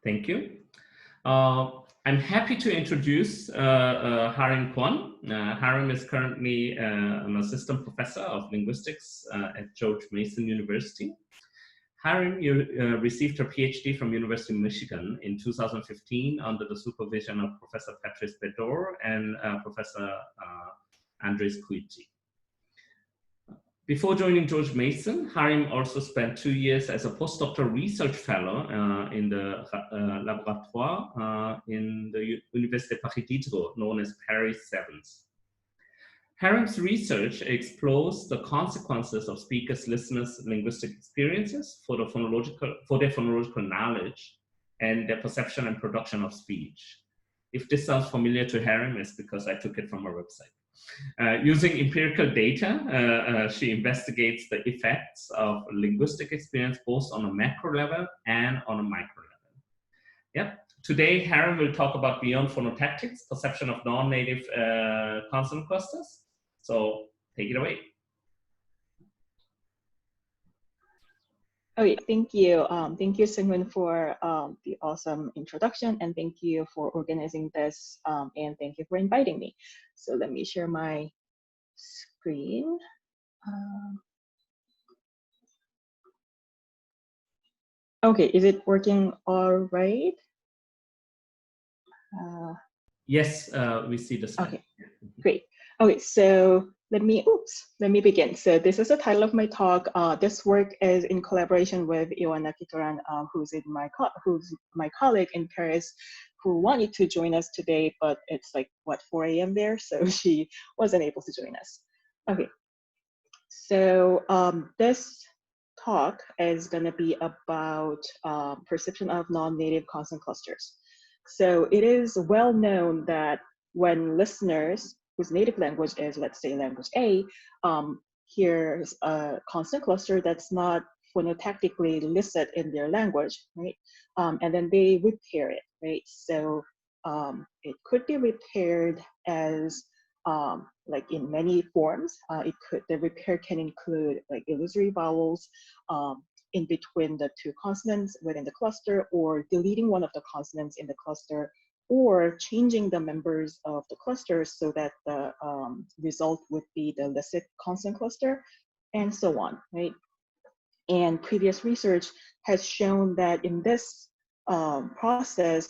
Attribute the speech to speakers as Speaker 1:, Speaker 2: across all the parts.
Speaker 1: Thank you. I'm happy to introduce Harim Kwon. Harim is currently an assistant professor of linguistics at George Mason University. Harim received her PhD from University of Michigan in 2015 under the supervision of Professor Patrice Bedore and Professor Andres Cuiti. Before joining George Mason, Harim also spent 2 years as a postdoctoral research fellow in the laboratoire in the Université Paris Diderot, known as Paris 7th. Harim's research explores the consequences of speakers' listeners' linguistic experiences for their phonological knowledge and their perception and production of speech. If this sounds familiar to Harim, it's because I took it from our website. Using empirical data, she investigates the effects of linguistic experience both on a macro level and on a micro level. Yep. Today, Harim will talk about beyond phonotactics, perception of non-native consonant clusters. So take it away.
Speaker 2: Okay, thank you. Thank you, Seunghun, for the awesome introduction, and thank you for organizing this, and thank you for inviting me. So let me share my screen. Okay, is it working all right?
Speaker 1: Yes, we see the slide.
Speaker 2: Okay, great. Okay, so let me begin. So this is the title of my talk. This work is in collaboration with Ioana Kitoran, who's my colleague in Paris, who wanted to join us today, but it's like, what, 4 a.m. there? So she wasn't able to join us. Okay, so this talk is gonna be about perception of non-native consonant clusters. So it is well known that when listeners whose native language is, let's say, language A, hears a consonant cluster that's not phonotactically listed in their language, right? And then they repair it, right? So it could be repaired as like in many forms. The repair can include like illusory vowels in between the two consonants within the cluster, or deleting one of the consonants in the cluster, or changing the members of the cluster so that the result would be the licit consonant cluster, and so on, right? And previous research has shown that in this process,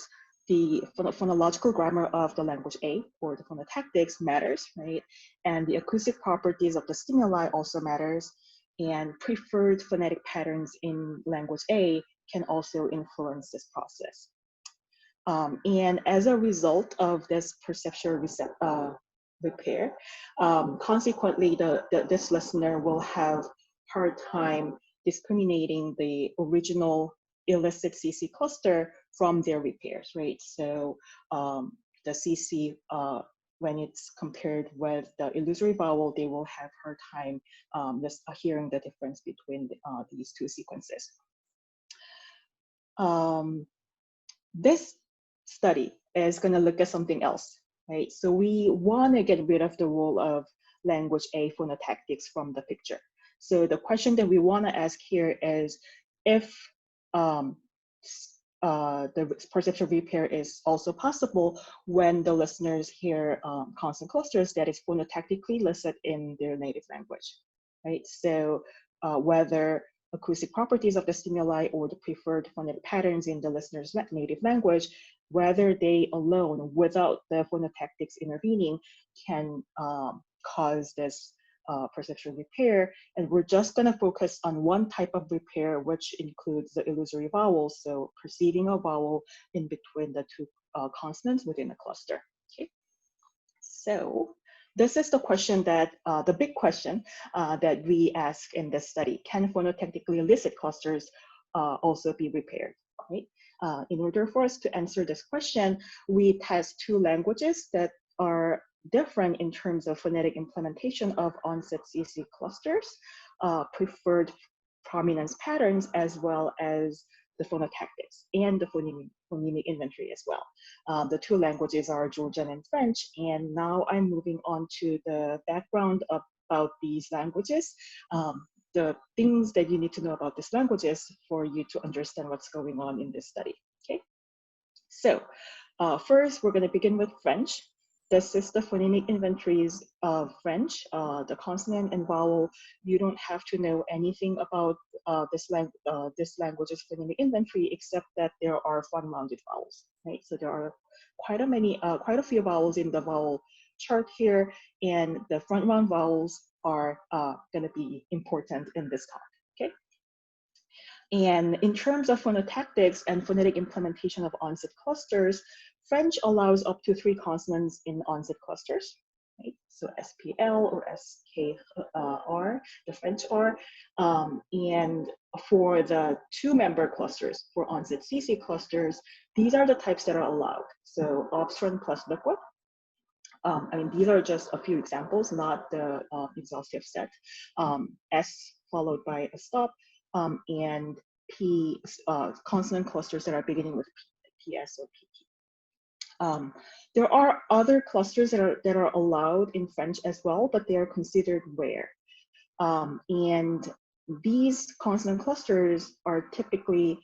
Speaker 2: the phonological grammar of the language A, or the phonotactics, matters, right? And the acoustic properties of the stimuli also matters, and preferred phonetic patterns in language A can also influence this process. And as a result of this perceptual repair, consequently, this listener will have hard time discriminating the original illicit CC cluster from their repairs, right? So the CC, when it's compared with the illusory vowel, they will have hard time hearing the difference between these two sequences. This study is going to look at something else, right? So we want to get rid of the role of language A phonotactics from the picture. So the question that we want to ask here is if the perceptual repair is also possible when the listeners hear consonant clusters that is phonotactically listed in their native language, right? So whether acoustic properties of the stimuli or the preferred phonetic patterns in the listener's native language, whether they alone, without the phonotactics intervening, can cause this perceptual repair. And we're just going to focus on one type of repair, which includes the illusory vowels, so perceiving a vowel in between the two consonants within a cluster. Okay, so this is the question that, the big question that we ask in this study. Can phonotactically illicit clusters also be repaired, right? In order for us to answer this question, we test two languages that are different in terms of phonetic implementation of onset CC clusters, preferred prominence patterns, as well as the phonotactics and the phonemic inventory as well. The two languages are Georgian and French, and now I'm moving on to the background about these languages, the things that you need to know about these languages for you to understand what's going on in this study, okay? So first, we're going to begin with French. This is the phonemic inventories of French, the consonant and vowel. You don't have to know anything about this language's phonemic inventory, except that there are front-rounded vowels, right? So there are quite a few vowels in the vowel chart here, and the front-round vowels are going to be important in this talk, okay? And in terms of phonotactics and phonetic implementation of onset clusters, French allows up to 3 consonants in onset clusters, right? So SPL or SKR, the French R. And for the 2-member clusters, for onset CC clusters, these are the types that are allowed. So obstruent plus liquid. I mean, these are just a few examples, not the exhaustive set. S followed by a stop, and P consonant clusters that are beginning with PS or PP. There are other clusters that are allowed in French as well, but they are considered rare. And these consonant clusters are typically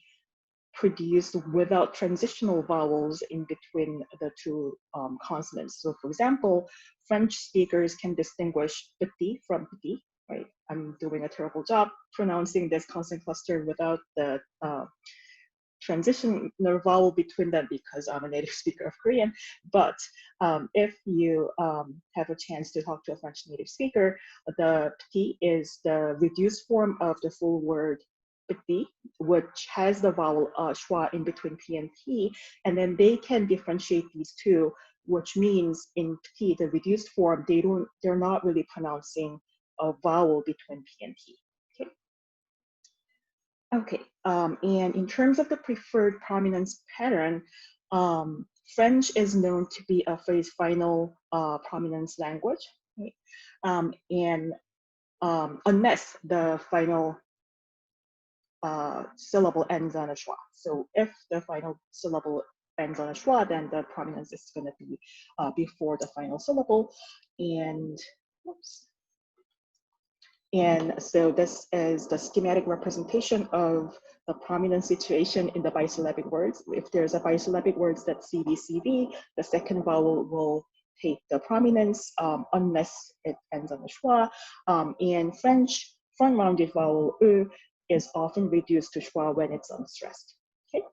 Speaker 2: produced without transitional vowels in between the 2 consonants. So for example, French speakers can distinguish petit from petit, right? I'm doing a terrible job pronouncing this consonant cluster without the transitional vowel between them because I'm a native speaker of Korean. But if you have a chance to talk to a French native speaker, the petit is the reduced form of the full word petit, which has the vowel schwa in between P and T, and then they can differentiate these two, which means in petit, the reduced form, they're not really pronouncing a vowel between P and T. Okay, and in terms of the preferred prominence pattern, French is known to be a phrase final prominence language, right? And unless the final syllable ends on a schwa. So if the final syllable ends on a schwa, then the prominence is going to be before the final syllable. And whoops. And so this is the schematic representation of the prominence situation in the bisyllabic words. If there's a bisyllabic words that's CV, the second vowel will take the prominence unless it ends on a schwa. In French, front-rounded vowel E is often reduced to schwa when it's unstressed. Okay.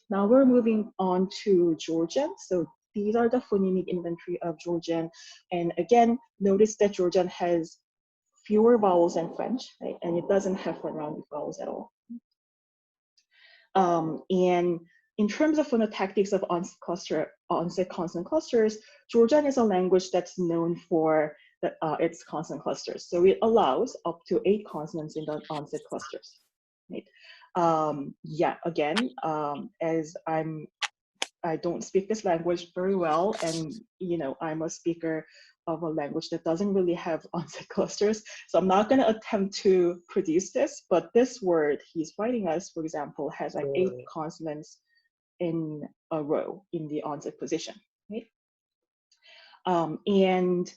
Speaker 2: Now we're moving on to Georgian. So these are the phonemic inventory of Georgian. And again, notice that Georgian has fewer vowels than French, right? And it doesn't have front-rounded vowels at all. And in terms of phonotactics of onset consonant clusters, Georgian is a language that's known for its consonant clusters. So it allows up to 8 consonants in the onset clusters, right? Yeah, again, as I don't speak this language very well, and I'm a speaker of a language that doesn't really have onset clusters, so I'm not going to attempt to produce this. But this word he's writing us, for example, has like 8 consonants in a row in the onset position, right? And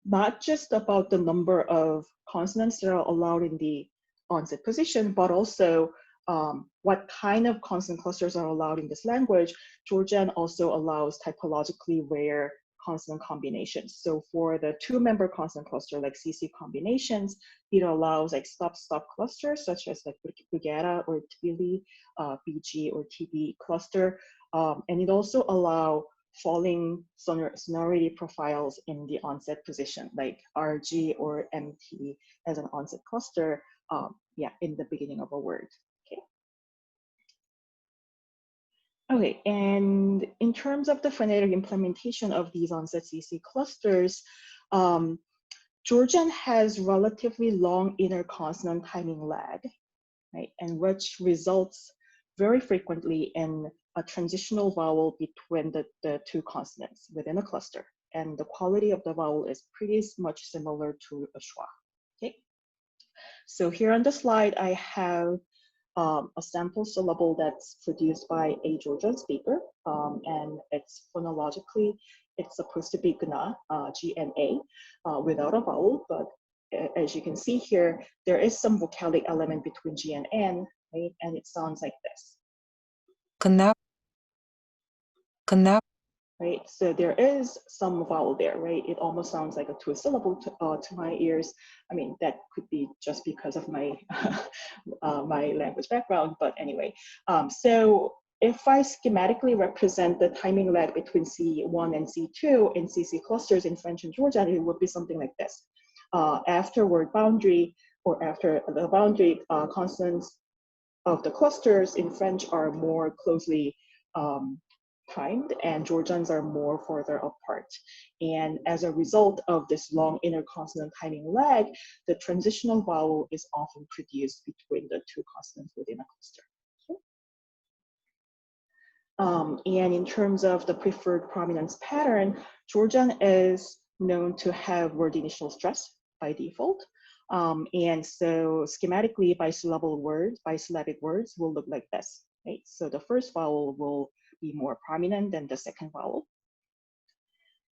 Speaker 2: not just about the number of consonants that are allowed in the onset position, but also what kind of consonant clusters are allowed in this language. Georgian also allows typologically rare consonant combinations. So for the 2-member consonant cluster, like CC combinations, it allows like stop-stop clusters, such as like Brigada or Tbili, BG or TB cluster. And it also allows falling sonority profiles in the onset position, like RG or MT as an onset cluster, yeah, in the beginning of a word. Okay, and in terms of the phonetic implementation of these onset CC clusters, Georgian has relatively long inner consonant timing lag, right? And which results very frequently in a transitional vowel between the 2 consonants within a cluster. And the quality of the vowel is pretty much similar to a schwa, okay? So here on the slide, I have a sample syllable that's produced by a Georgian speaker, and it's phonologically, it's supposed to be gna, G-N-A, without a vowel, but as you can see here, there is some vocalic element between G and N, right? And it sounds like this.
Speaker 3: Gna.
Speaker 2: right? So there is some vowel there, right? It almost sounds like a two-syllable to my ears. I mean, that could be just because of my my language background, but anyway. So if I schematically represent the timing lag between C1 and C2 in CC clusters in French and Georgian, it would be something like this. After word boundary, or after the boundary, consonants of the clusters in French are more closely timed, and Georgians are more further apart. And as a result of this long interconsonant timing lag, the transitional vowel is often produced between the two consonants within a cluster. And in terms of the preferred prominence pattern, Georgian is known to have word initial stress by default. And so schematically, bisyllabic words will look like this, right? So the first vowel will be more prominent than the second vowel.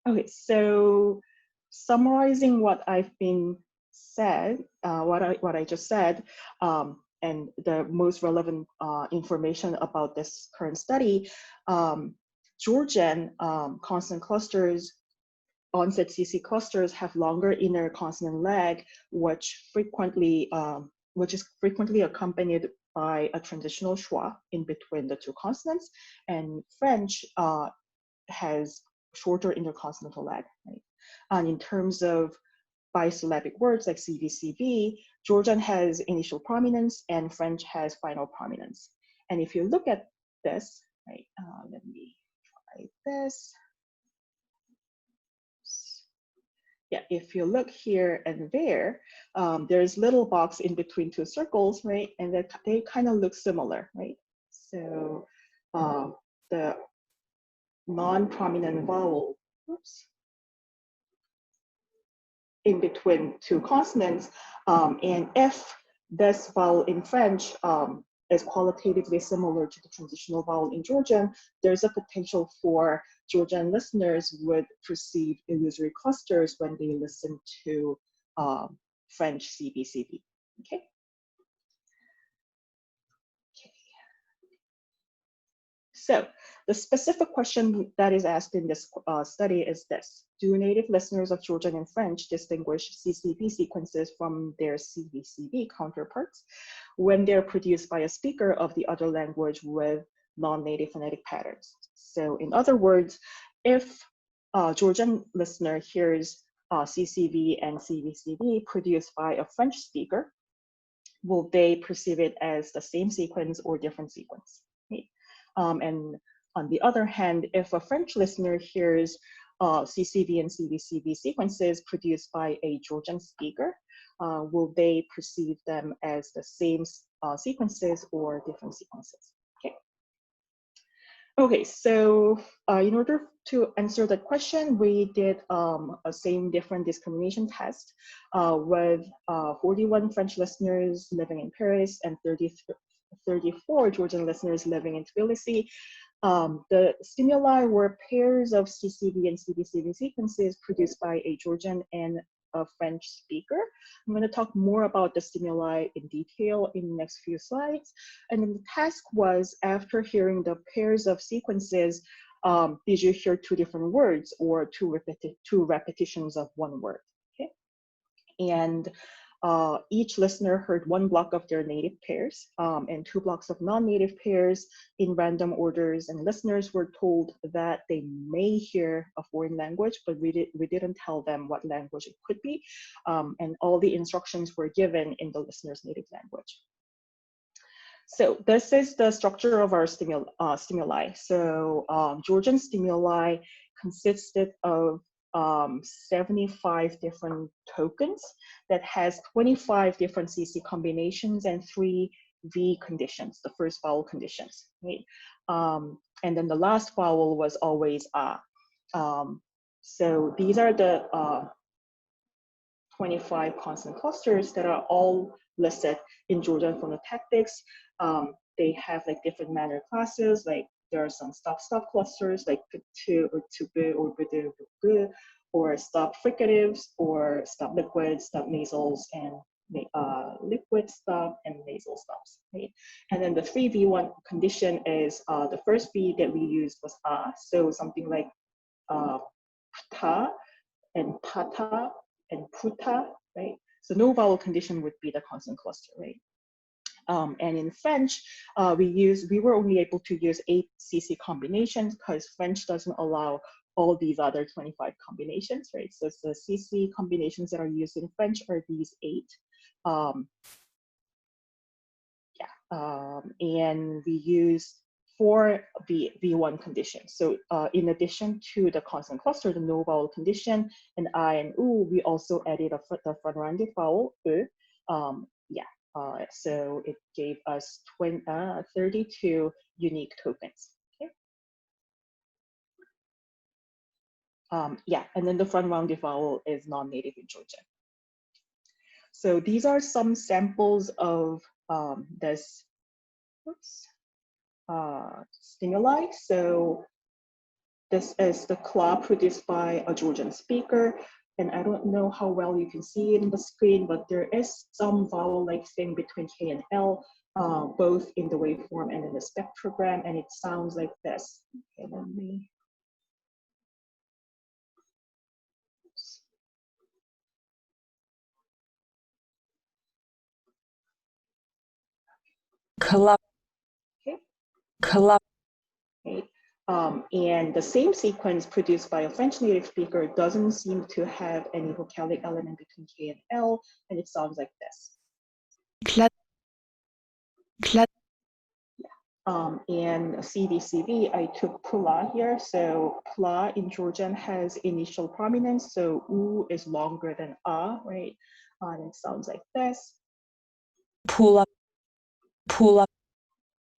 Speaker 2: Okay, so summarizing what I've been said, what I just said, and the most relevant information about this current study, Georgian consonant clusters, onset CC clusters have longer inner consonant lag, which is frequently accompanied by a transitional schwa in between the two consonants, and French has shorter interconsonantal lag, right? And in terms of bisyllabic words like CVCV, Georgian has initial prominence and French has final prominence. And if you look at this, right, let me try this. Yeah, if you look here and there, there's little box in between two circles, right? And they kind of look similar, right? So the non-prominent vowel, oops, in between two consonants, and if this vowel in French is qualitatively similar to the transitional vowel in Georgian, there's a potential for Georgian listeners would perceive illusory clusters when they listen to French CBCB, okay? So the specific question that is asked in this study is this: do native listeners of Georgian and French distinguish CCB sequences from their CBCB counterparts when they're produced by a speaker of the other language with non-native phonetic patterns? So in other words, if a Georgian listener hears CCV and CBCB produced by a French speaker, will they perceive it as the same sequence or different sequence? Right? And on the other hand, if a French listener hears CCV and CBCB sequences produced by a Georgian speaker, will they perceive them as the same sequences or different sequences? Okay. Okay, so in order to answer that question, we did a same different discrimination test with 41 French listeners living in Paris and 34 Georgian listeners living in Tbilisi. The stimuli were pairs of CCV and CBCB sequences produced by a Georgian and a French speaker. I'm going to talk more about the stimuli in detail in the next few slides. And then the task was, after hearing the pairs of sequences, did you hear two different words or two repetitions of one word? Okay. And each listener heard one block of their native pairs and two blocks of non-native pairs in random orders, and listeners were told that they may hear a foreign language, but we didn't tell them what language it could be, and all the instructions were given in the listener's native language. So this is the structure of our stimuli. So Georgian stimuli consisted of 75 different tokens that has 25 different CC combinations and 3 V conditions, the first vowel conditions, right? And then the last vowel was always A. So these are the 25 consonant clusters that are all listed in Georgian phonotactics. They have like different manner classes, like there are some stop-stop clusters like p or b or b, or stop fricatives or stop liquids, stop nasals, and liquid stop and nasal stops, right? And then the 3V1 condition is the first V that we used was so something like ta and pata and puta, right? So no vowel condition would be the consonant cluster, right? And in French, we were only able to use 8 CC combinations because French doesn't allow all these other 25 combinations, right? So the CC combinations that are used in French are these 8. And we use 4 V1 conditions. So in addition to the consonant cluster, the no vowel condition, and I and U, we also added the front-rounded vowel, E. So it gave us 32 unique tokens. Okay. And then the front-rounded vowel is non-native in Georgian. So these are some samples of this stimuli. So this is the claw produced by a Georgian speaker. And I don't know how well you can see it in the screen, but there is some vowel-like thing between K and L, both in the waveform and in the spectrogram, and it sounds like this. Okay, let me. Okay. And the same sequence produced by a French native speaker doesn't seem to have any vocalic element between K and L, and it sounds like this. And CVCV, I took pula here. So pla in Georgian has initial prominence, so U is longer than A, right? And it sounds like this. Pula.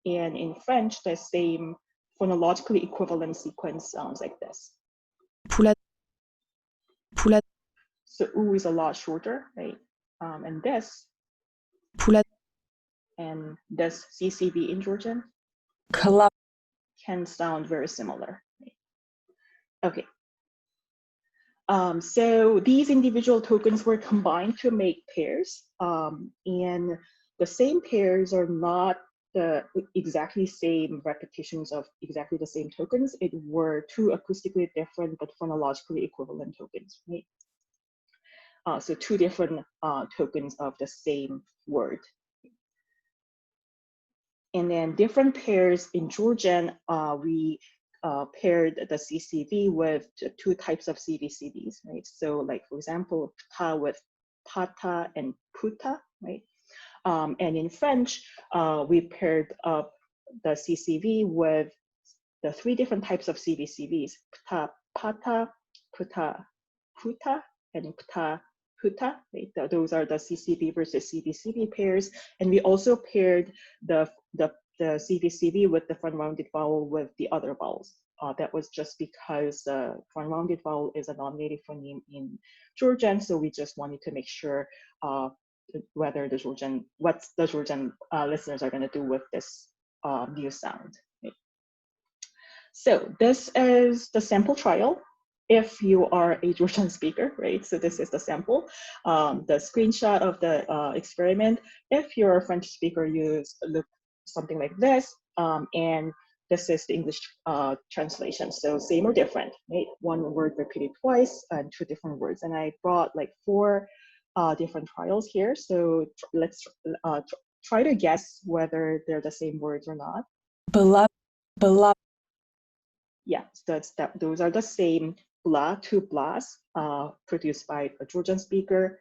Speaker 2: And in French, the same phonologically equivalent sequence sounds like this. Pula. So U is a lot shorter, right? And this. Pula. And this CCV in Georgian can sound very similar. Right? Okay. So these individual tokens were combined to make pairs, and the same pairs are not the exactly same repetitions of exactly the same tokens. It were 2 acoustically different but phonologically equivalent tokens, right? So 2 different tokens of the same word. And then different pairs in Georgian, we paired the CCV with 2 types of CVCVs, right? So like, for example, ta with pata and puta, right? And in French, we paired up the CCV with the 3 different types of CVCVs, pta, pata, puta, puta, and pta, puta. Right? Those are the CCV versus CVCV pairs. And we also paired the CVCV with the front-rounded vowel with the other vowels. That was just because the front-rounded vowel is a non-native phoneme in Georgian, so we just wanted to make sure whether what the Georgian listeners are going to do with this new sound. Right? So this is the sample trial. If you are a Georgian speaker, right? So this is the sample, the screenshot of the experiment. If you're a French speaker, you look something like this, and this is the English translation. So same or different, right? 1 word repeated twice and 2 different words. And I brought like 4 different trials here. So let's try to guess whether they're the same words or not. Yeah, so those are the same blah to blahs produced by a Georgian speaker.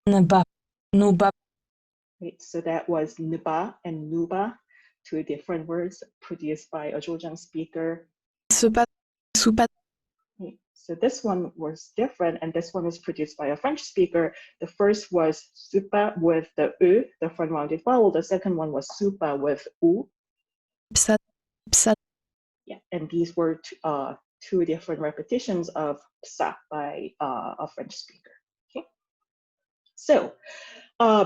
Speaker 2: Nuba. Right, so that was nuba and nuba, 2 different words produced by a Georgian speaker. Suba. Right, so this one was different, and this one was produced by a French speaker. The first was supa with the U, the front-rounded vowel. The second one was supa with U. Yeah, and these were 2 different repetitions of psa by a French speaker. Okay, so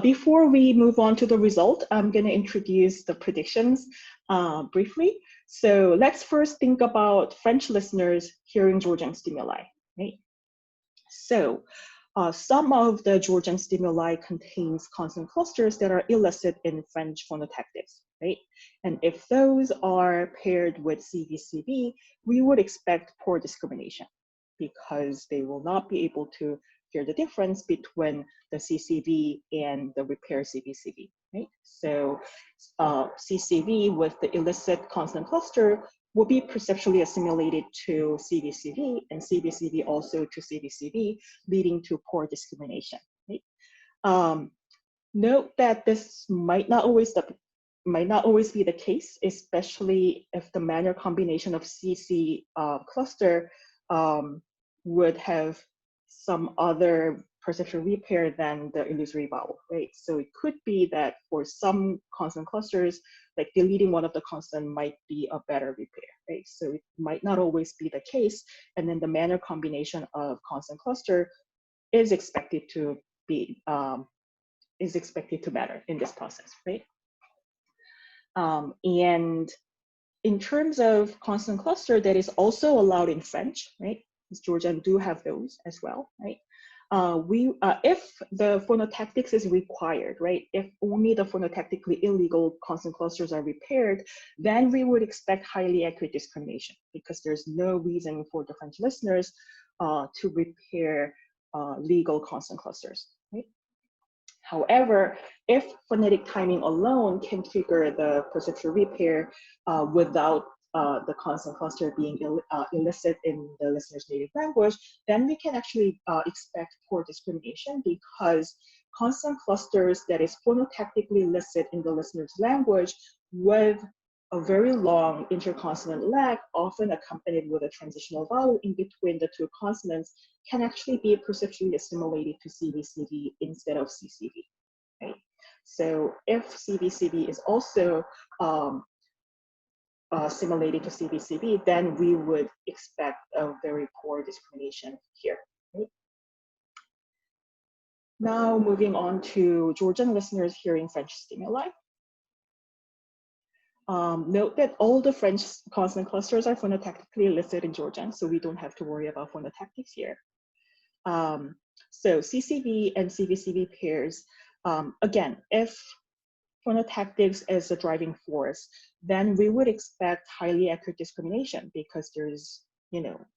Speaker 2: before we move on to the result, I'm going to introduce the predictions briefly. So let's first think about French listeners hearing Georgian stimuli, right? So some of the Georgian stimuli contains consonant clusters that are illicit in French phonotactics, right? And if those are paired with CVCV, we would expect poor discrimination because they will not be able to hear the difference between the CCV and the repair CVCV, right? So CCV with the illicit consonant cluster will be perceptually assimilated to CVCV and CVCV also to CVCV, leading to poor discrimination, right? Note that this might not always be the case, especially if the manner combination of CC cluster would have some other perceptual repair than the illusory vowel, right? So it could be that for some consonant clusters, like deleting one of the consonant might be a better repair, right? So it might not always be the case. And then the manner combination of consonant cluster is expected to be, matter in this process, right? And in terms of consonant cluster that is also allowed in French, right? Because Georgian do have those as well, right? If the phonotactics is required, right? If only the phonotactically illegal consonant clusters are repaired, then we would expect highly accurate discrimination because there's no reason for the French listeners to repair legal consonant clusters, right? However, if phonetic timing alone can trigger the perceptual repair without the consonant cluster being illicit in the listener's native language, then we can actually expect poor discrimination because consonant clusters that is phonotactically illicit in the listener's language with a very long interconsonant lag, often accompanied with a transitional vowel in between the two consonants, can actually be perceptually assimilated to CVCV instead of CCV, right? So if CVCV is also assimilated to CVCV, then we would expect a very poor discrimination here, right? Now moving on to Georgian listeners hearing French stimuli. Note that all the French consonant clusters are phonotactically illicit in Georgian, so we don't have to worry about phonotactics here. So CCV and CVCV pairs, again, if phonotactics is the driving force, then we would expect highly accurate discrimination because there's,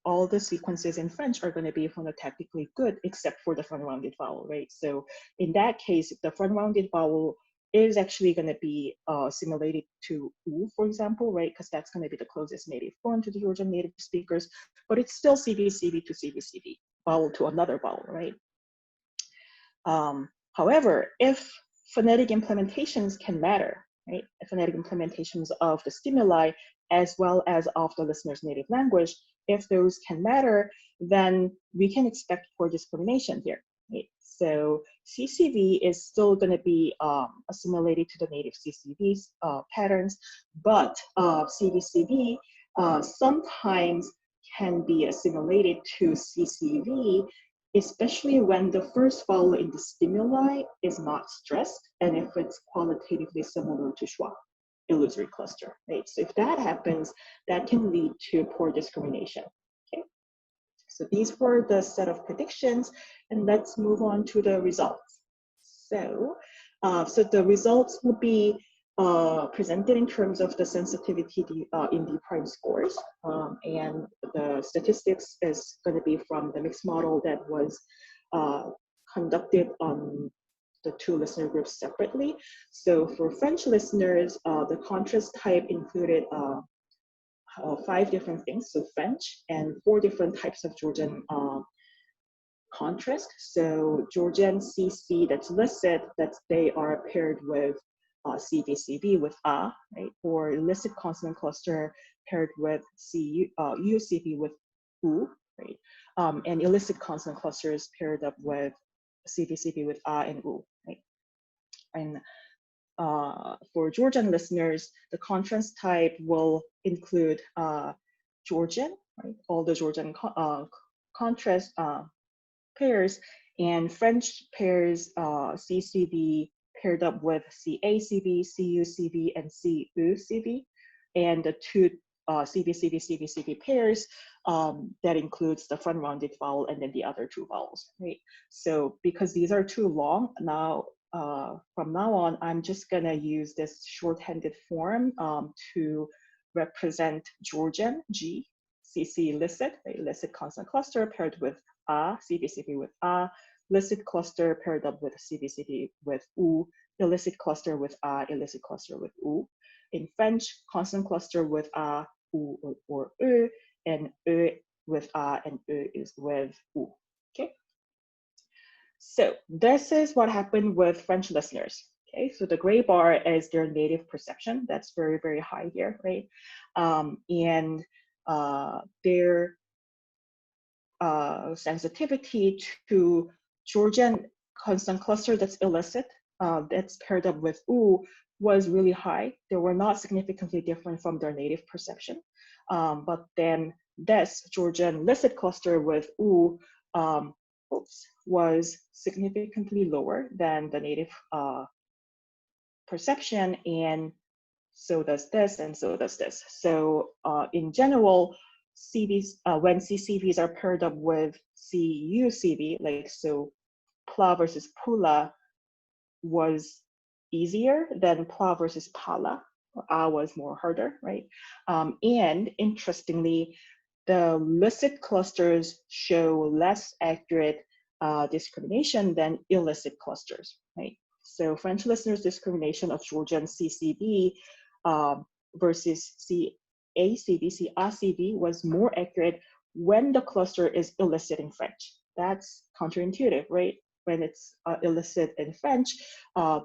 Speaker 2: all the sequences in French are going to be phonotactically good except for the front-rounded vowel, right? So in that case, the front-rounded vowel is actually going to be assimilated to U, for example, right? Because that's going to be the closest native form to the Georgian native speakers, but it's still CVCV to CVCV, vowel to another vowel, right? However, if phonetic implementations can matter, right? Phonetic implementations of the stimuli as well as of the listener's native language, if those can matter, then we can expect poor discrimination here, right? So CCV is still going to be assimilated to the native CCV patterns, but CVCV sometimes can be assimilated to CCV, especially when the first vowel in the stimuli is not stressed and if it's qualitatively similar to schwa, illusory cluster, right? So if that happens, that can lead to poor discrimination, okay? So these were the set of predictions, and let's move on to the results. So the results will be presented in terms of the sensitivity in the prime scores, and the statistics is going to be from the mixed model that was conducted on the two listener groups separately. So for French listeners, the contrast type included 5 different things, so French, and 4 different types of Georgian contrast. So Georgian CC that's listed, that they are paired with CVCV with A, right? Or illicit consonant cluster paired with UCV with U, right? And illicit consonant clusters paired up with CVCV with A and U, right? And for Georgian listeners, the contrast type will include Georgian, right? All the Georgian contrast pairs, and French pairs CCV paired up with CACV, CUCV, and CUCV, and the 2 CV pairs, that includes the front rounded vowel and then the other two vowels, right? So because these are too long, now from now on, I'm just gonna use this shorthanded form to represent Georgian, G, CC illicit, right? Illicit consonant cluster paired with A, CVCV with A, illicit cluster paired up with CVCV with U, illicit cluster with A, illicit cluster with U. In French, consonant cluster with A, U, or E, and E with A and E is with U, okay? So this is what happened with French listeners. Okay, so the gray bar is their native perception. That's very, very high here, right? And their sensitivity to Georgian consonant cluster that's illicit, that's paired up with U, was really high. They were not significantly different from their native perception. But then this Georgian licit cluster with U was significantly lower than the native perception, and so does this, and so does this. So in general, CVs, when CCVs are paired up with CUCV, like so PLA versus PULA was easier than PLA versus PALA. A was more harder, right? And interestingly, the licit clusters show less accurate discrimination than illicit clusters, right? So French listeners' discrimination of Georgian CCV versus CACV, CACV was more accurate when the cluster is illicit in French. That's counterintuitive, right? When it's illicit in French,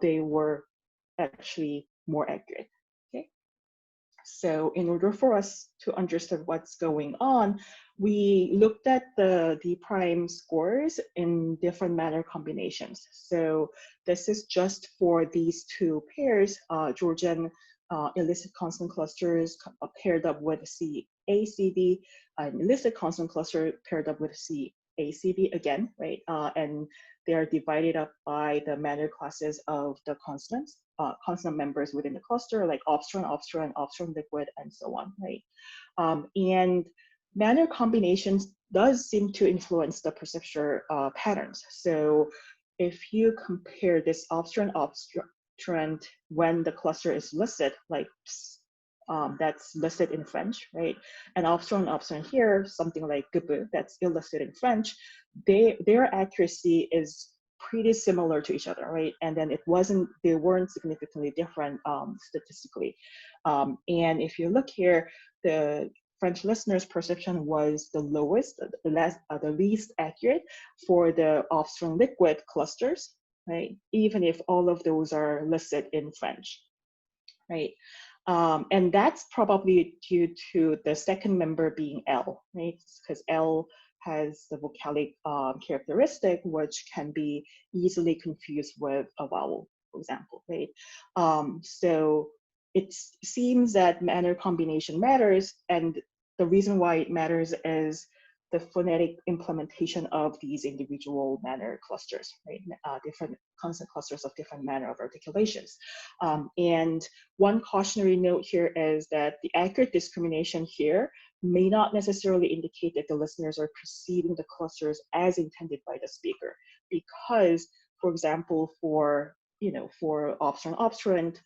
Speaker 2: they were actually more accurate. Okay. So in order for us to understand what's going on, we looked at the D prime scores in different manner combinations. So this is just for these two pairs, Georgian illicit consonant clusters paired up with CACV, and illicit consonant cluster paired up with CACV again, right? And they are divided up by the manner classes of the consonants, consonant members within the cluster, like obstruent, obstruent, obstruent liquid, and so on, right? And manner combinations does seem to influence the perceptual patterns. So if you compare this obstruent, obstruent when the cluster is licit, like that's licit in French, right? And obstruent, obstruent here, something like gb, that's illicit in French, their accuracy is pretty similar to each other, right? And then they weren't significantly different statistically. And if you look here, the French listeners' perception was the lowest, the least accurate for the obstruent liquid clusters, right? Even if all of those are licit in French, right? And that's probably due to the second member being L, right? Because L has the vocalic characteristic, which can be easily confused with a vowel, for example, right? So it seems that manner combination matters, and the reason why it matters is the phonetic implementation of these individual manner clusters, right? Different consonant clusters of different manner of articulations. And one cautionary note here is that the accurate discrimination here may not necessarily indicate that the listeners are perceiving the clusters as intended by the speaker, because, for example, for obstruent, obstruent,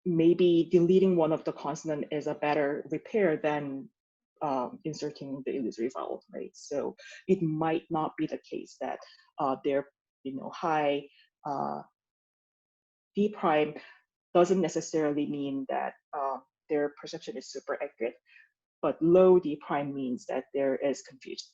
Speaker 2: maybe deleting one of the consonant is a better repair than inserting the illusory vowel, right? So it might not be the case that their high D prime doesn't necessarily mean that their perception is super accurate, but low D prime means that there is confusion.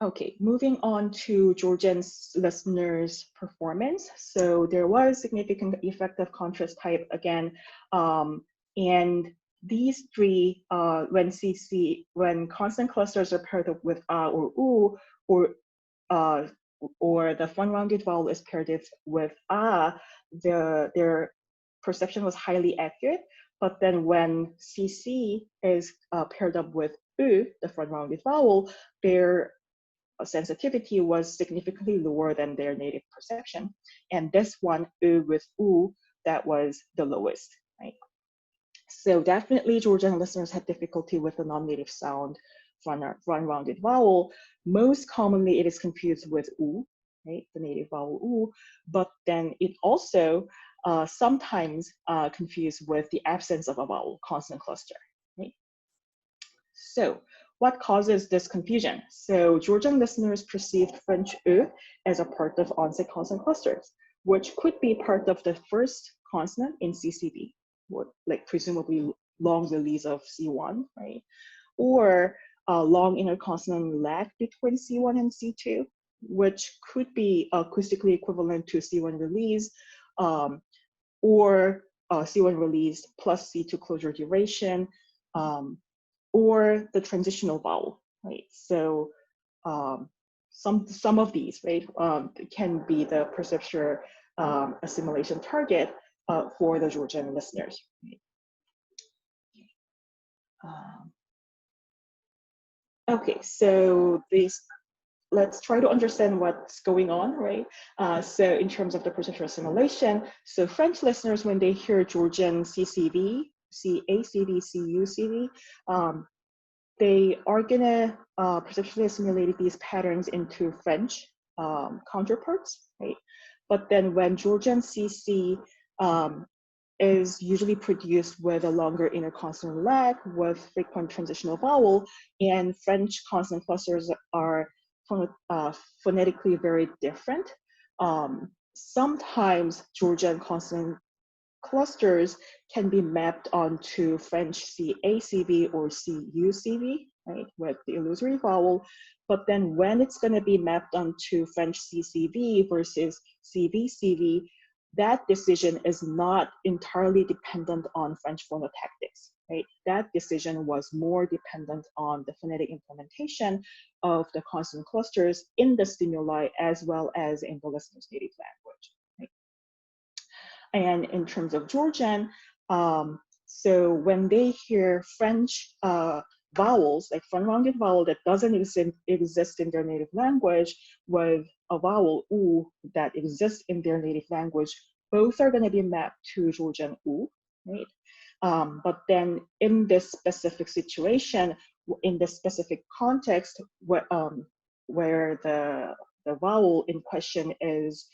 Speaker 2: Okay, moving on to Georgian listeners' performance. So there was significant effect of contrast type again, and these three, when consonant clusters are paired up with A or U, or the front rounded vowel is paired with A, their perception was highly accurate. But then when CC is paired up with U, the front rounded vowel, their sensitivity was significantly lower than their native perception. And this one, U with U, that was the lowest, right? So definitely Georgian listeners had difficulty with the non-native sound front-rounded vowel. Most commonly it is confused with U, right? The native vowel U, but then it also sometimes confused with the absence of a vowel, consonant cluster, right? So what causes this confusion? So Georgian listeners perceived French E as a part of onset consonant clusters, which could be part of the first consonant in CCV, like presumably long release of C1, right? Or a long interconsonant lag between C1 and C2, which could be acoustically equivalent to C1 release, or C1 release plus C2 closure duration, or the transitional vowel, right? So some of these, right, can be the perceptual assimilation target for the Georgian listeners. Right? Okay, so let's try to understand what's going on, right? So in terms of the perceptual assimilation, so French listeners, when they hear Georgian CCV, CACV, CUCV, they are gonna perceptually assimilate these patterns into French counterparts, right? But then when Georgian CC is usually produced with a longer interconsonant lag with frequent transitional vowel, and French consonant clusters are phonetically very different. Sometimes Georgian consonant clusters can be mapped onto French CACV or CUCV, right, with the illusory vowel. But then when it's going to be mapped onto French CCV versus CVCV, that decision is not entirely dependent on French phonotactics, right? That decision was more dependent on the phonetic implementation of the consonant clusters in the stimuli as well as in the listener's native language. And in terms of Georgian, so when they hear French vowels, like front-rounded vowel that doesn't exist in their native language with a vowel U that exists in their native language, both are going to be mapped to Georgian U, right? But then in this specific situation, in this specific context, where the vowel in question is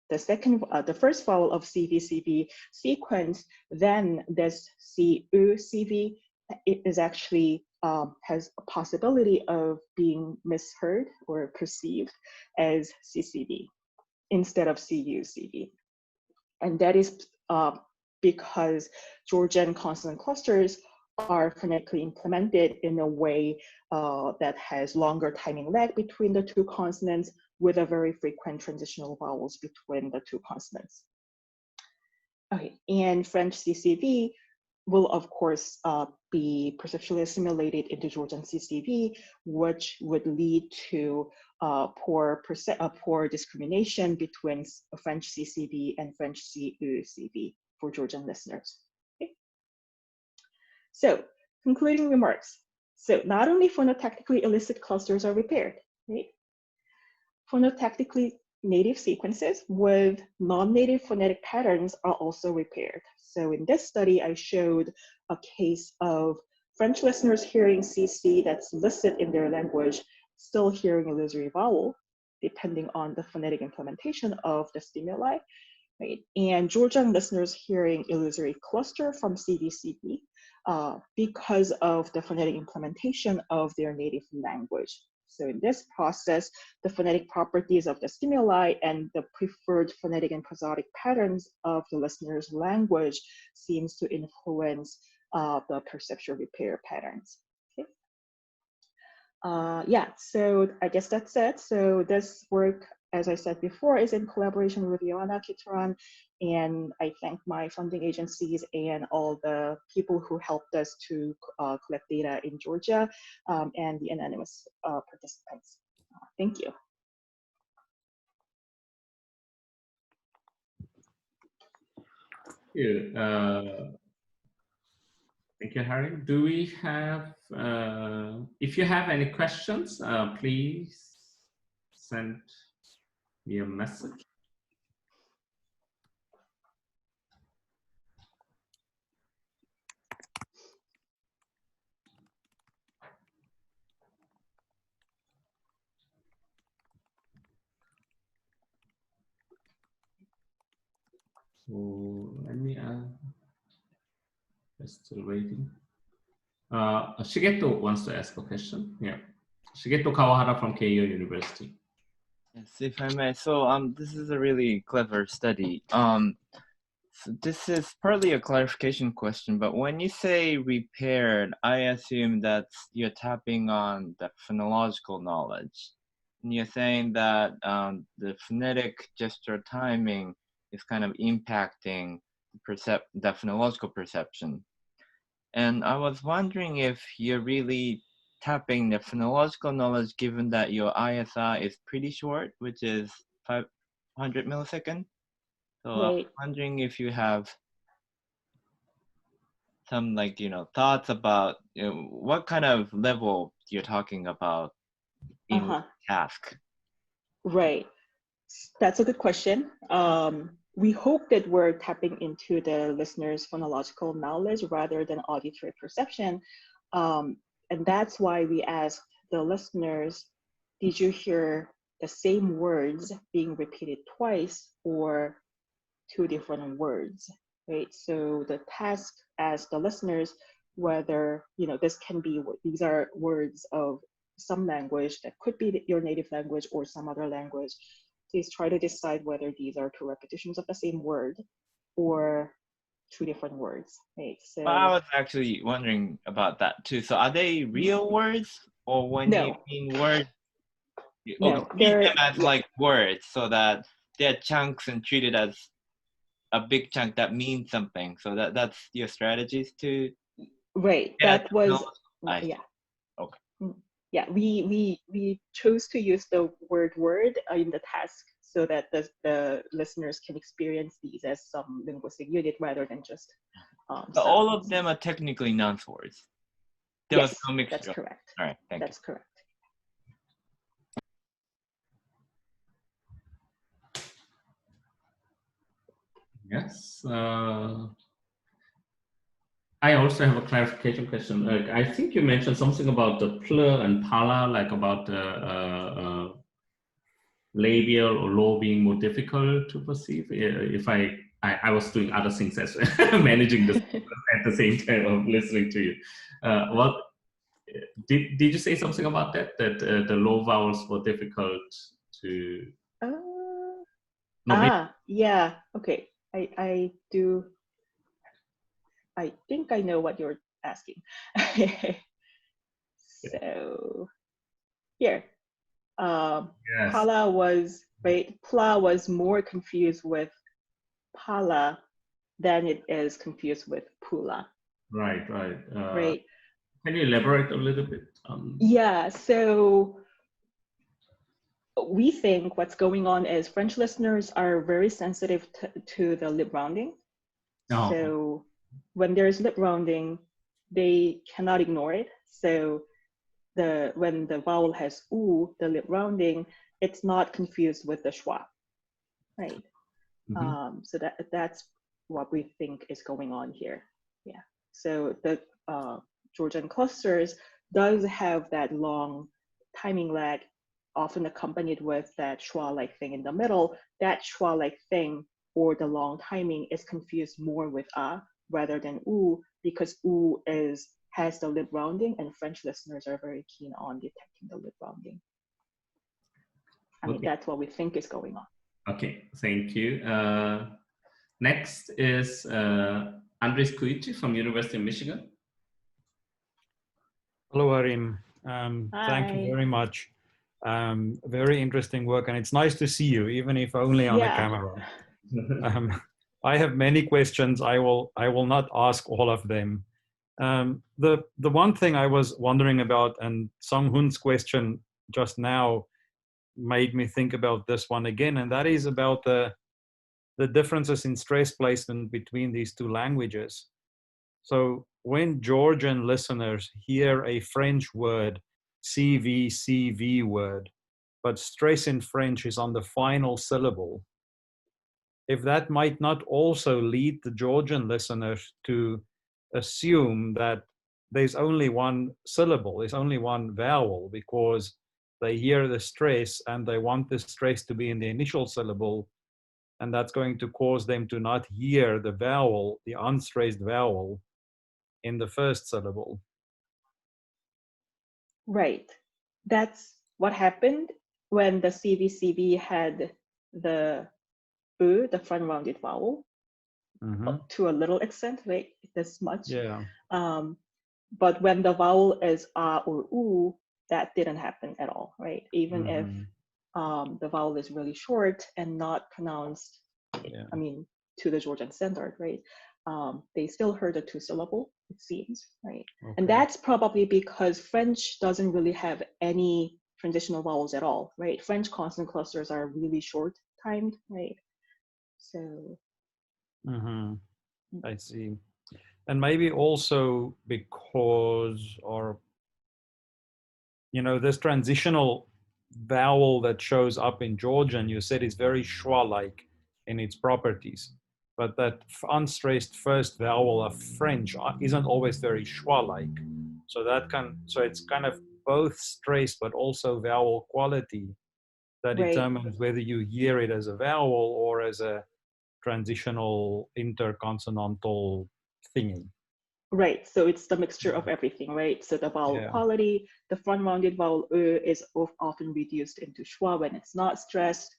Speaker 2: the first vowel of CVCV sequence, then this CUCV, it is actually has a possibility of being misheard or perceived as CCV instead of CUCV. And that is because Georgian consonant clusters are phonetically implemented in a way that has longer timing lag between the two consonants with a very frequent transitional vowels between the two consonants. Okay, and French CCV will of course be perceptually assimilated into Georgian CCV, which would lead to poor discrimination between French CCV and French CUCV for Georgian listeners. Okay. So concluding remarks. So not only phonotactically illicit clusters are repaired, right? Phonotactically native sequences with non-native phonetic patterns are also repaired. So in this study, I showed a case of French listeners hearing CC that's listed in their language, still hearing illusory vowel, depending on the phonetic implementation of the stimuli, right? And Georgian listeners hearing illusory cluster from CVCV because of the phonetic implementation of their native language. So in this process, the phonetic properties of the stimuli and the preferred phonetic and prosodic patterns of the listener's language seems to influence the perceptual repair patterns. Okay. Yeah, so I guess that's it. So this work, as I said before, is in collaboration with Joanna Kitaran, and I thank my funding agencies and all the people who helped us to collect data in Georgia and the anonymous participants. Thank you.
Speaker 1: Thank you, Harry. Do we have, if you have any questions, please send me a message. So let me, just still waiting. Shigeto wants to ask a question. Yeah. Shigeto Kawahara from Keio University.
Speaker 3: Yes, if I may. So this is a really clever study. So this is partly a clarification question, but when you say repaired, I assume that you're tapping on the phonological knowledge. And you're saying that the phonetic gesture timing is kind of impacting the phonological perception. And I was wondering if you're really tapping the phonological knowledge given that your ISI is pretty short, which is 500 milliseconds. So
Speaker 2: Right.
Speaker 3: I'm wondering if you have some thoughts about what kind of level you're talking about in task.
Speaker 2: Right. That's a good question. We hope that we're tapping into the listener's phonological knowledge rather than auditory perception. And that's why we asked the listeners, did you hear the same words being repeated twice or two different words, right? So the task as the listeners, whether, this can be, these are words of some language that could be your native language or some other language. Please try to decide whether these are two repetitions of the same word or two different words, right? So
Speaker 3: I was actually wondering about that too. So are they real words, or when you mean words,
Speaker 2: no,
Speaker 3: treat them as
Speaker 2: yeah.
Speaker 3: like words so that they're chunks and treated as a big chunk that means something? So that's your strategies to
Speaker 2: right. That was yeah.
Speaker 3: Okay.
Speaker 2: Yeah, we chose to use the word in the task so that the listeners can experience these as some linguistic unit rather than just
Speaker 3: so all of them are technically nonce words. There was no mixture.
Speaker 2: That's correct.
Speaker 3: All right, thank you.
Speaker 2: That's correct.
Speaker 1: Yes. I also have a clarification question. I think you mentioned something about the pl and pala, like about the labial or low being more difficult to perceive. If I was doing other things as well, managing this at the same time of listening to you. What did you say something about that? That the low vowels were difficult to.
Speaker 2: Yeah. Okay. I do. I think I know what you're asking. So here,
Speaker 1: Yes.
Speaker 2: pala was pla was more confused with pala than it is confused with pula.
Speaker 1: Right.
Speaker 2: Right.
Speaker 1: Can you elaborate a little bit?
Speaker 2: Yeah. So we think what's going on is French listeners are very sensitive to the lip rounding.
Speaker 1: Oh.
Speaker 2: So when there's lip rounding, they cannot ignore it. So when the vowel has u, the lip rounding, it's not confused with the schwa, right? So that's what we think is going on here. Yeah. So the Georgian clusters does have that long timing lag, often accompanied with that schwa-like thing in the middle. That schwa-like thing or the long timing is confused more with a rather than u, because u has the lip rounding, and French listeners are very keen on detecting the lip rounding. I mean, that's what we think is going on.
Speaker 1: Okay, thank you. Next is Andres Koichi from University of Michigan.
Speaker 4: Hello, Harim. Thank you very much. Very interesting work, and it's nice to see you, even if only on a camera. I have many questions. I will not ask all of them. The one thing I was wondering about, and Seunghun's question just now made me think about this one again, and that is about the differences in stress placement between these two languages. So when Georgian listeners hear a French word, CV word, but stress in French is on the final syllable, if that might not also lead the Georgian listeners to assume that there's only one syllable, there's only one vowel, because they hear the stress and they want the stress to be in the initial syllable, and that's going to cause them to not hear the vowel, the unstressed vowel, in the first syllable.
Speaker 2: Right. That's what happened when the CVCV had the U, the front rounded vowel, to a little extent, right? This much.
Speaker 4: Yeah.
Speaker 2: But when the vowel is A or U, that didn't happen at all, right? Even if the vowel is really short and not pronounced, I mean, to the Georgian standard, right? They still heard a two syllable, it seems, right? Okay. And that's probably because French doesn't really have any transitional vowels at all, right? French consonant clusters are really short timed, right? So.
Speaker 4: I see. And maybe also because, or, you know, this transitional vowel that shows up in Georgian, you said is very schwa-like in its properties. But that unstressed first vowel of French isn't always very schwa-like. So it's kind of both stressed, but also vowel quality that determines whether you hear it as a vowel or as a transitional interconsonantal thingy.
Speaker 2: Right, so it's the mixture of everything, right? So the vowel quality, the front rounded vowel is often reduced into schwa when it's not stressed,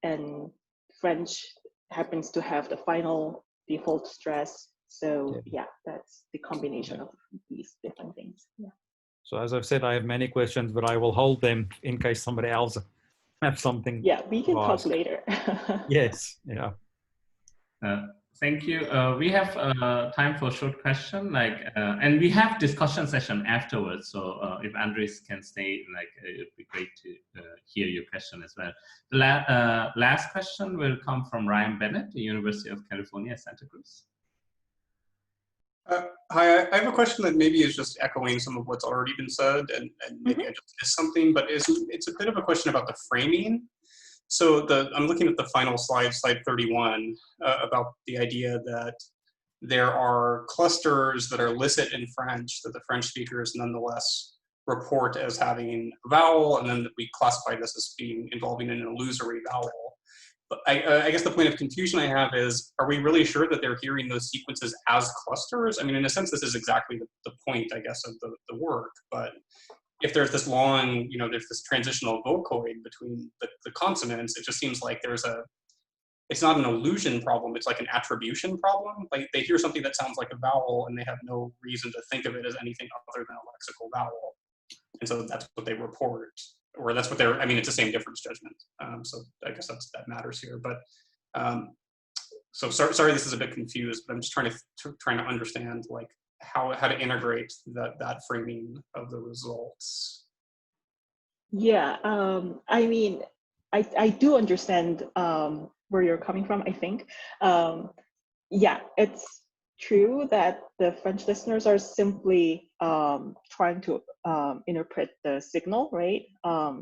Speaker 2: and French happens to have the final default stress. So yeah, that's the combination of these different things. Yeah.
Speaker 4: So as I've said, I have many questions, but I will hold them in case somebody else have something.
Speaker 2: Yeah, we can talk later.
Speaker 4: Yes, yeah.
Speaker 1: Thank you. We have time for a short question, and we have discussion session afterwards. So if Andres can stay, it'd be great to hear your question as well. The last question will come from Ryan Bennett, the University of California, Santa Cruz.
Speaker 5: Hi, I have a question that maybe is just echoing some of what's already been said, and maybe I just missed something, but it's a bit of a question about the framing. So I'm looking at the final slide, slide 31, about the idea that there are clusters that are licit in French that the French speakers nonetheless report as having a vowel, and then we classify this as being involving an illusory vowel. But I guess the point of confusion I have is, are we really sure that they're hearing those sequences as clusters? I mean, in a sense, this is exactly the point, I guess, of the work, but if there's this long, there's this transitional vocoid between the consonants, it just seems like it's not an illusion problem, it's like an attribution problem. Like they hear something that sounds like a vowel and they have no reason to think of it as anything other than a lexical vowel. And so that's what they report, or that's what it's the same difference judgment. So I guess that matters here. But so sorry, this is a bit confused, but I'm just trying to understand how to integrate that framing of the results.
Speaker 2: Yeah, I mean, I do understand where you're coming from, I think. Yeah, it's true that the French listeners are simply trying to interpret the signal, right?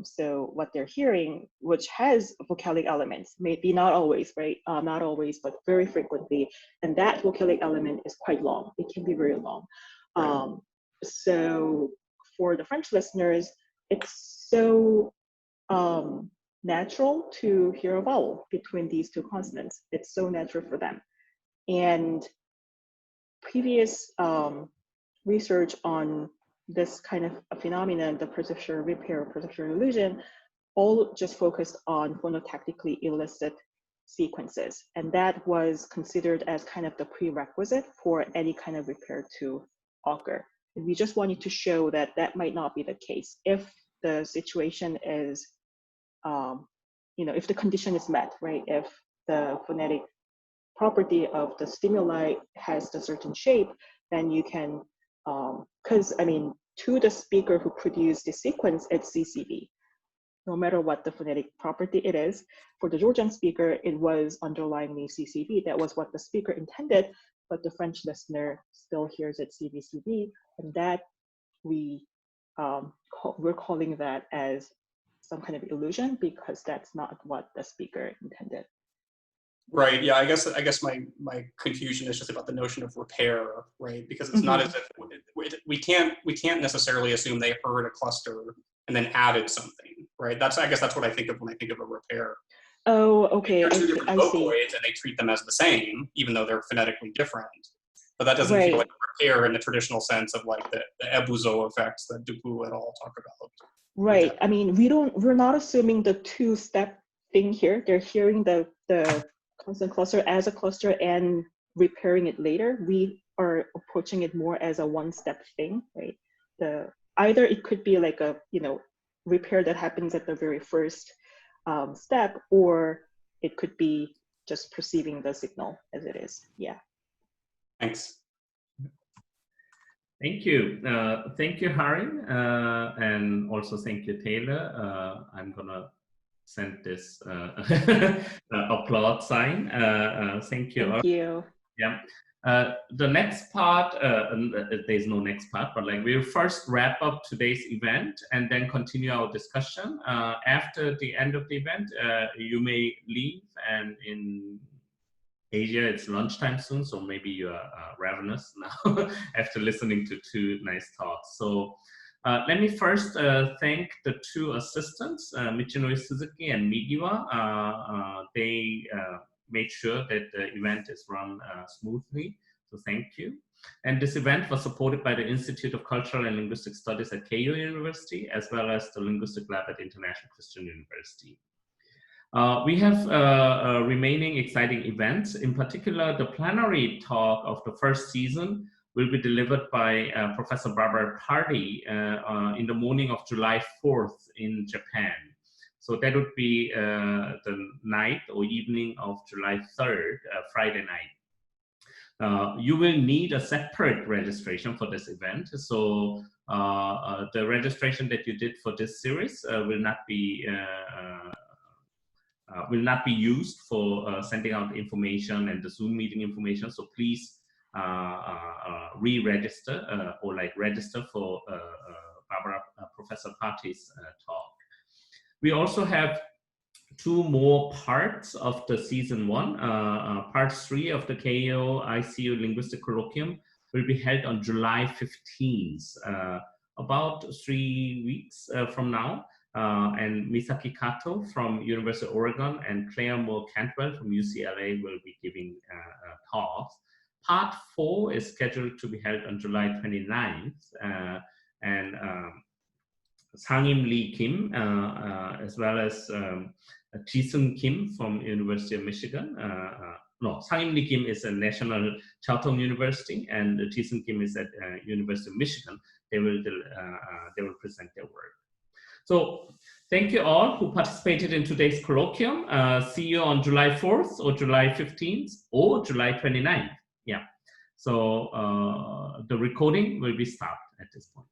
Speaker 2: So what they're hearing, which has vocalic elements, maybe not always, right? Not always, but very frequently. And that vocalic element is quite long. It can be very long. So for the French listeners, it's so natural to hear a vowel between these two consonants. It's so natural for them. And previous research on this kind of a phenomenon, the perceptual repair, perceptual illusion, all just focused on phonotactically illicit sequences. And that was considered as kind of the prerequisite for any kind of repair to occur. And we just wanted to show that that might not be the case. If the situation is, if the condition is met, right? If the phonetic property of the stimuli has a certain shape, then you can, because to the speaker who produced the sequence, it's CCV. No matter what the phonetic property it is, for the Georgian speaker, it was underlyingly CCV. That was what the speaker intended, but the French listener still hears it CVCV, and that we're calling that as some kind of illusion because that's not what the speaker intended.
Speaker 5: Right. Yeah. I guess my confusion is just about the notion of repair, right? Because it's not as if we can't necessarily assume they heard a cluster and then added something, right? I guess that's what I think of when I think of a repair.
Speaker 2: Oh, okay.
Speaker 5: They're two different
Speaker 2: I see.
Speaker 5: vocoids, and they treat them as the same, even though they're phonetically different. But that doesn't
Speaker 2: Right.
Speaker 5: feel like repair in the traditional sense of like the ebuzo effects that Dupu et al. Talk about.
Speaker 2: Right. I mean, we're not assuming the two-step thing here. They're hearing the constant cluster as a cluster and repairing it later. We are approaching it more as a one-step thing, right? Either it could be like a, you know, repair that happens at the very first step, or it could be just perceiving the signal as it is. Yeah.
Speaker 5: Thanks.
Speaker 1: Thank you. Thank you, Harim. And also thank you, Taylor. I'm gonna send this applaud sign. Thank you.
Speaker 2: Thank you.
Speaker 1: Yeah. The next part, there's no next part, but like we'll first wrap up today's event and then continue our discussion. After the end of the event, you may leave, and in Asia, it's lunchtime soon, so maybe you are ravenous now after listening to two nice talks. So let me first thank the two assistants, Michinori Suzuki and Migiwa. They made sure that the event is run smoothly, so thank you. And this event was supported by the Institute of Cultural and Linguistic Studies at Keio University, as well as the Linguistic Lab at International Christian University. We have remaining exciting events. In particular, the plenary talk of the first season will be delivered by Professor Barbara Party in the morning of July 4th in Japan. So that would be the night or evening of July 3rd, Friday night. You will need a separate registration for this event. So the registration that you did for this series will not be used for sending out information and the Zoom meeting information. So please re-register or like register for Professor Party's talk. We also have two more parts of the season 1. Part 3 of the Keio ICU Linguistic Colloquium will be held on July 15th, about 3 weeks from now. And Misaki Kato from University of Oregon and Claire Moore Cantwell from UCLA will be giving talks. Part 4 is scheduled to be held on July 29th, and Sang-im Lee Kim, as well as Ji-Sung Kim from University of Michigan. No, Sang-im Lee Kim is a national Charlton University, and Ji-Sung Kim is at University of Michigan. They will present their work. So thank you all who participated in today's colloquium. See you on July 4th or July 15th or July 29th. Yeah. So the recording will be stopped at this point.